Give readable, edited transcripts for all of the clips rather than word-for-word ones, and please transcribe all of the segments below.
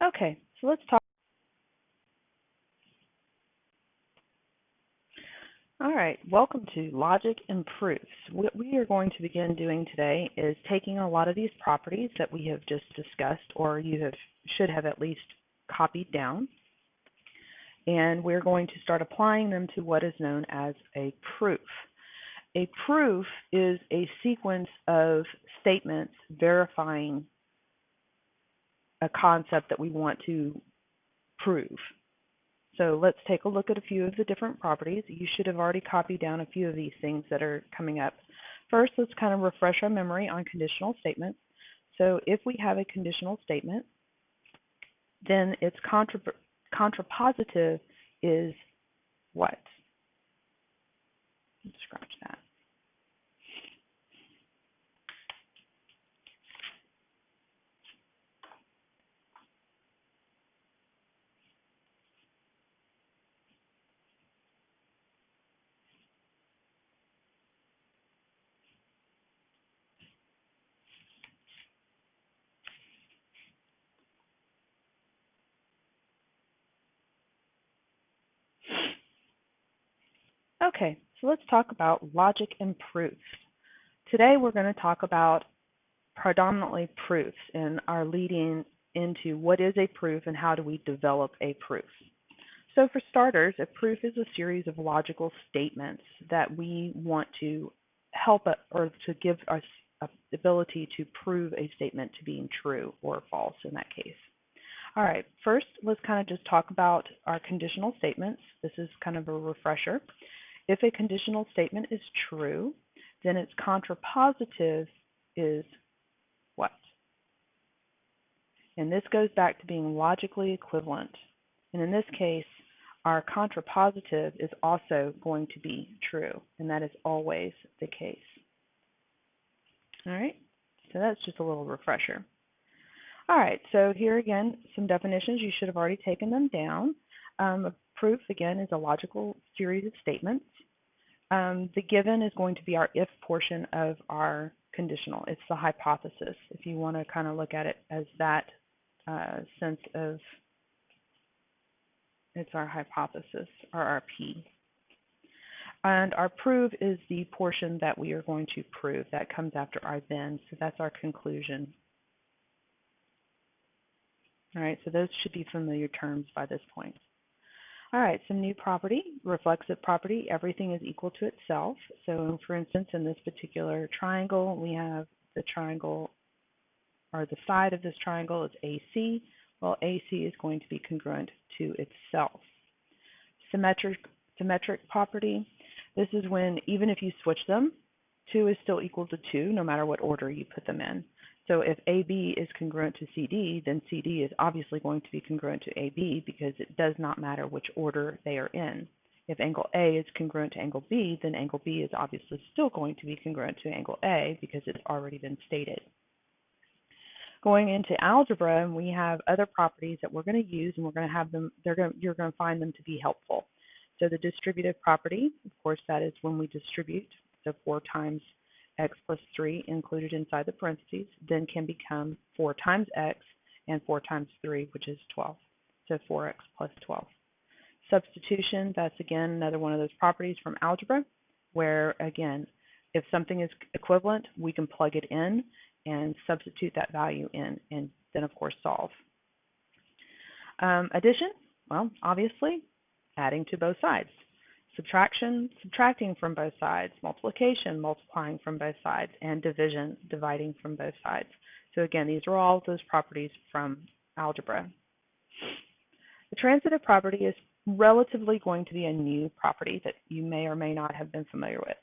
Okay, so let's talk. All right, welcome to Logic and Proofs. What we are going to begin doing today is taking a lot of these properties that we have just discussed, or should have at least copied down, and we're going to start applying them to what is known as a proof. A proof is a sequence of statements verifying a concept that we want to prove. So let's take a look at a few of the different properties. You should have already copied down a few of these things that are coming up. First, let's kind of refresh our memory on conditional statements. So if we have a conditional statement, then its contrapositive is what? Let's scratch that. Okay, so let's talk about logic and proofs. Today we're going to talk about predominantly proofs and are leading into what is a proof and how do we develop a proof. So for starters, a proof is a series of logical statements that we want to help or to give us the ability to prove a statement to being true or false in that case. All right, first let's kind of just talk about our conditional statements. This is kind of a refresher. If a conditional statement is true, then its contrapositive is what? And this goes back to being logically equivalent. And in this case, our contrapositive is also going to be true, and that is always the case. All right, so that's just a little refresher. All right, so here again, some definitions. You should have already taken them down. A proof, again, is a logical series of statements. The given is going to be our if portion of our conditional. It's the hypothesis, if you want to kind of look at it as that sense of it's our hypothesis, or our P. And our prove is the portion that we are going to prove. That comes after our then, so that's our conclusion. All right, so those should be familiar terms by this point. All right, some new property, reflexive property, everything is equal to itself. So for instance, in this particular triangle, we have the triangle, or the side of this triangle is AC. Well, AC is going to be congruent to itself. Symmetric property, this is when even if you switch them, 2 is still equal to 2 no matter what order you put them in. So if AB is congruent to CD, then CD is obviously going to be congruent to AB because it does not matter which order they are in. If angle A is congruent to angle B, then angle B is obviously still going to be congruent to angle A because it's already been stated. Going into algebra, we have other properties that we're going to use, and we're going to have them. You're going to find them to be helpful. So the distributive property, of course, that is when we distribute. So 4 times x plus 3 included inside the parentheses, then can become 4 times x and 4 times 3, which is 12. So 4x plus 12. Substitution, that's again another one of those properties from algebra, where again, if something is equivalent, we can plug it in and substitute that value in, and then of course solve. Addition, well, obviously, adding to both sides. Subtraction, subtracting from both sides. Multiplication, multiplying from both sides. And division, dividing from both sides. So again, these are all those properties from algebra. The transitive property is relatively going to be a new property that you may or may not have been familiar with.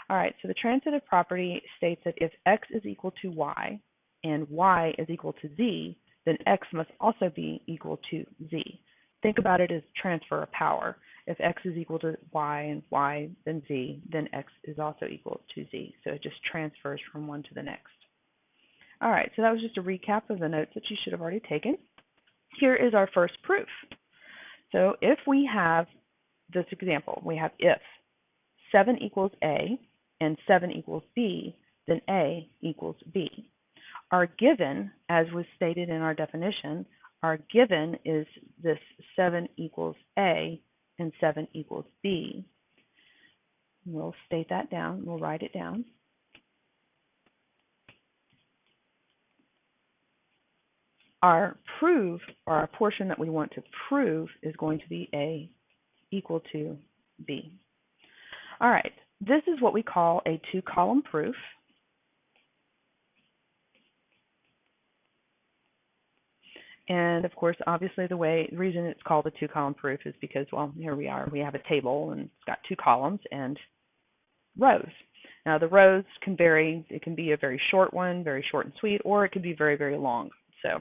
All right, so the transitive property states that if x is equal to y and y is equal to z, then x must also be equal to z. Think about it as transfer of power. If x is equal to y and y then z, then x is also equal to z. So it just transfers from one to the next. All right, so that was just a recap of the notes that you should have already taken. Here is our first proof. So if we have this example, we have if 7 equals A and 7 equals B, then A equals B. Our given, as was stated in our definition, our given is this 7 equals A and 7 equals B. We'll state that down. We'll write it down. Our prove, or our portion that we want to prove, is going to be A equal to B. All right, this is what we call a two-column proof. And of course, obviously the reason it's called a two-column proof is because, well, here we are. We have a table and it's got two columns and rows. Now the rows can vary. It can be a very short one, very short and sweet, or it can be very, very long. So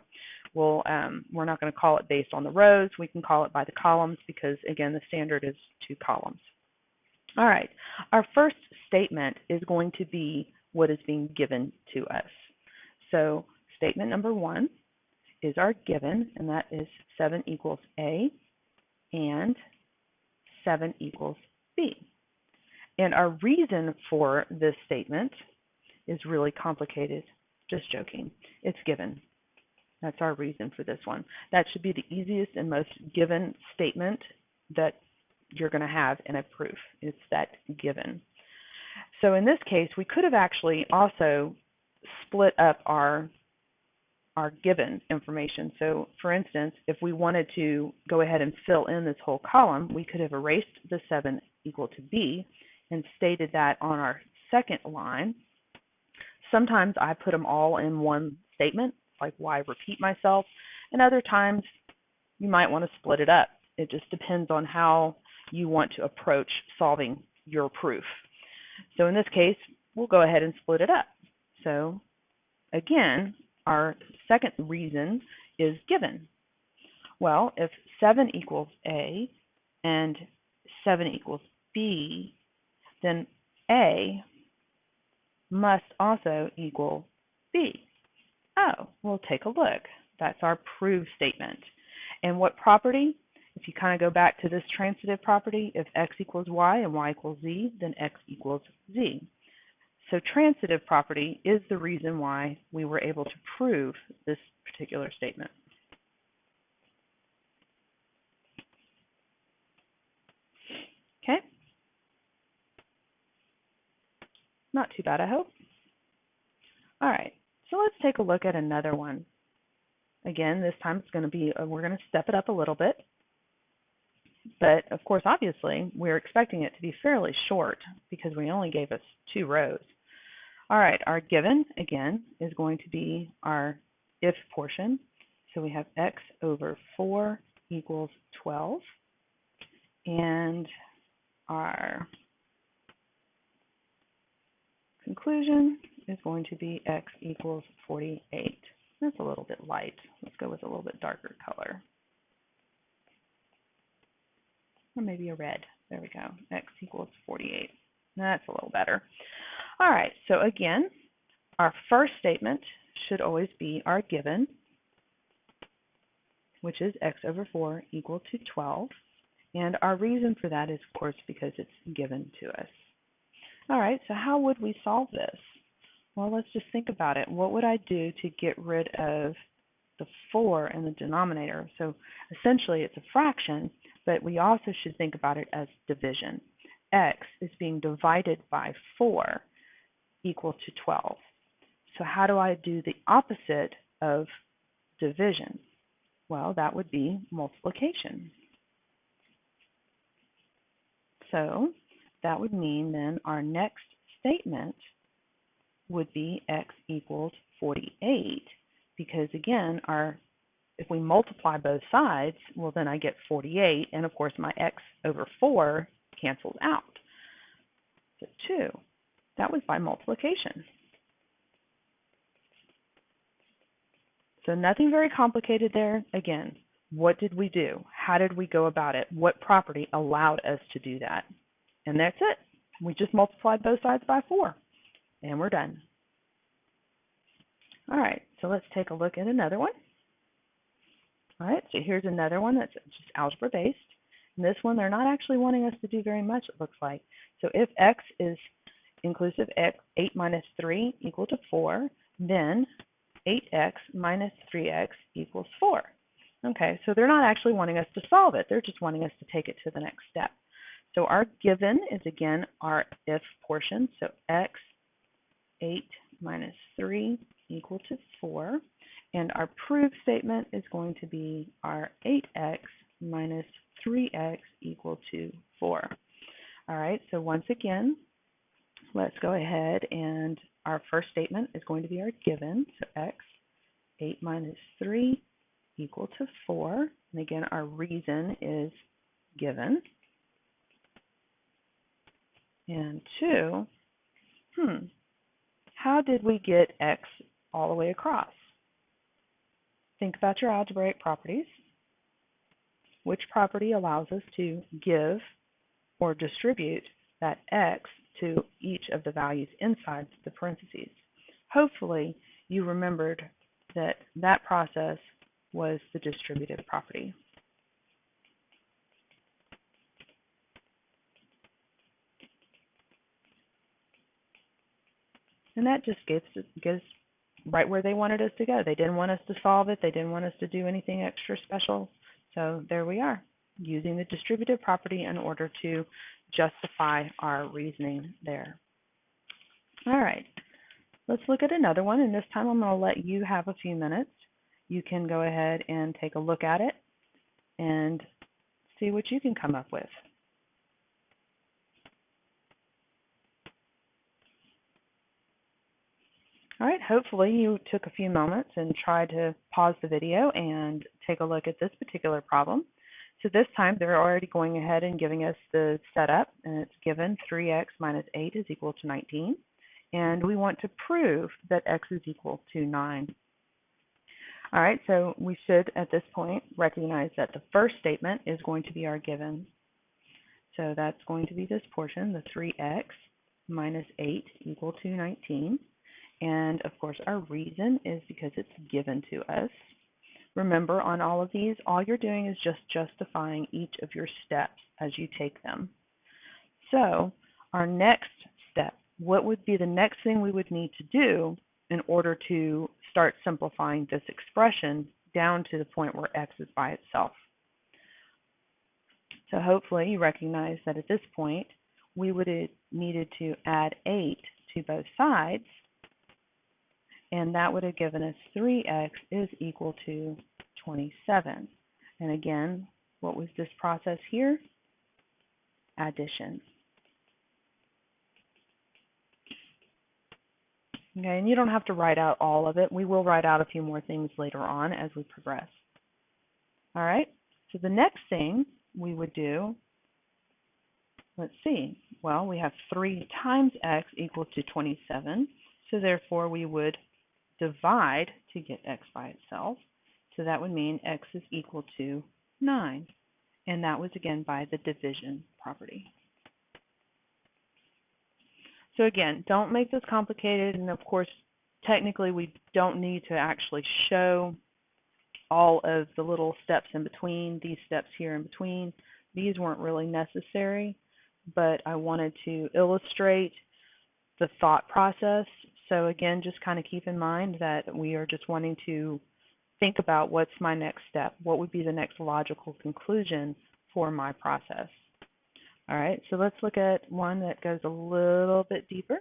we're not going to call it based on the rows. We can call it by the columns because, again, the standard is two columns. All right, our first statement is going to be what is being given to us. So statement number 1 is our given, and that is 7 equals A and 7 equals B. And our reason for this statement is really complicated. Just joking. It's given. That's our reason for this one. That should be the easiest and most given statement that you're going to have in a proof. It's that given. So in this case, we could have actually also split up our given information. So for instance, if we wanted to go ahead and fill in this whole column, we could have erased the 7 equal to B and stated that on our second line. Sometimes I put them all in one statement, like why repeat myself, and other times you might want to split it up. It just depends on how you want to approach solving your proof. So in this case, we'll go ahead and split it up. So again, our second reason is given. Well, if 7 equals A and 7 equals B, then A must also equal B. Oh, we'll take a look. That's our prove statement. And what property? If you kind of go back to this transitive property, if x equals y and y equals z, then x equals z. So transitive property is the reason why we were able to prove this particular statement. Okay? Not too bad, I hope. All right, so let's take a look at another one. Again, this time it's going to be, we're going to step it up a little bit. But of course, obviously, we're expecting it to be fairly short because we only gave us 2 rows. All right, our given, again, is going to be our if portion. So we have x over 4 equals 12. And our conclusion is going to be x equals 48. That's a little bit light. Let's go with a little bit darker color. Or maybe a red. There we go. X equals 48. That's a little better. All right, so again, our first statement should always be our given, which is x over 4 equal to 12. And our reason for that is, of course, because it's given to us. All right, so how would we solve this? Well, let's just think about it. What would I do to get rid of the 4 in the denominator? So essentially it's a fraction, but we also should think about it as division. X is being divided by 4 equal to 12. So how do I do the opposite of division? Well, that would be multiplication. So that would mean then our next statement would be x equals 48, because again, if we multiply both sides, well then I get 48, and of course my x over 4 cancels out. So 2. That was by multiplication. So nothing very complicated there. Again, what did we do? How did we go about it? What property allowed us to do that? And that's it. We just multiplied both sides by 4, and we're done. All right, so let's take a look at another one. All right, so here's another one that's just algebra based. And this one, they're not actually wanting us to do very much, it looks like. So if x is inclusive x, 8 minus 3 equal to 4, then 8x minus 3x equals 4. Okay, so they're not actually wanting us to solve it. They're just wanting us to take it to the next step. So our given is, again, our if portion. So x 8 minus 3 equal to 4. And our proof statement is going to be our 8x minus 3x equal to 4. All right, so once again, let's go ahead, and our first statement is going to be our given. So x 8 minus 3 equal to 4. And again, our reason is given. And 2, how did we get x all the way across? Think about your algebraic properties. Which property allows us to give or distribute that x to each of the values inside the parentheses? Hopefully, you remembered that that process was the distributive property. And that just gives right where they wanted us to go. They didn't want us to solve it. They didn't want us to do anything extra special. So there we are, using the distributive property in order to justify our reasoning there. All right, let's look at another one. And this time I'm going to let you have a few minutes. You can go ahead and take a look at it and see what you can come up with. All right, hopefully you took a few moments and tried to pause the video and take a look at this particular problem. So this time they're already going ahead and giving us the setup, and it's given 3x minus 8 is equal to 19. And we want to prove that x is equal to 9. All right, so we should at this point recognize that the first statement is going to be our given. So that's going to be this portion, the 3x minus 8 equal to 19. And of course, our reason is because it's given to us. Remember, on all of these, all you're doing is just justifying each of your steps as you take them. So our next step, what would be the next thing we would need to do in order to start simplifying this expression down to the point where x is by itself? So hopefully you recognize that at this point, we would have needed to add 8 to both sides, and that would have given us 3x is equal to 27. And again, what was this process here? Addition. Okay, and you don't have to write out all of it. We will write out a few more things later on as we progress. All right, so the next thing we would do, let's see, well, we have 3 times x equals to 27, so therefore we would divide to get x by itself. So that would mean x is equal to 9. And that was again by the division property. So again, don't make this complicated. And of course, technically we don't need to actually show all of the little steps in between, these steps here in between. These weren't really necessary, but I wanted to illustrate the thought process. So again, just kind of keep in mind that we are just wanting to think about what's my next step, what would be the next logical conclusion for my process. All right, so let's look at one that goes a little bit deeper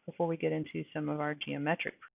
before we get into some of our geometric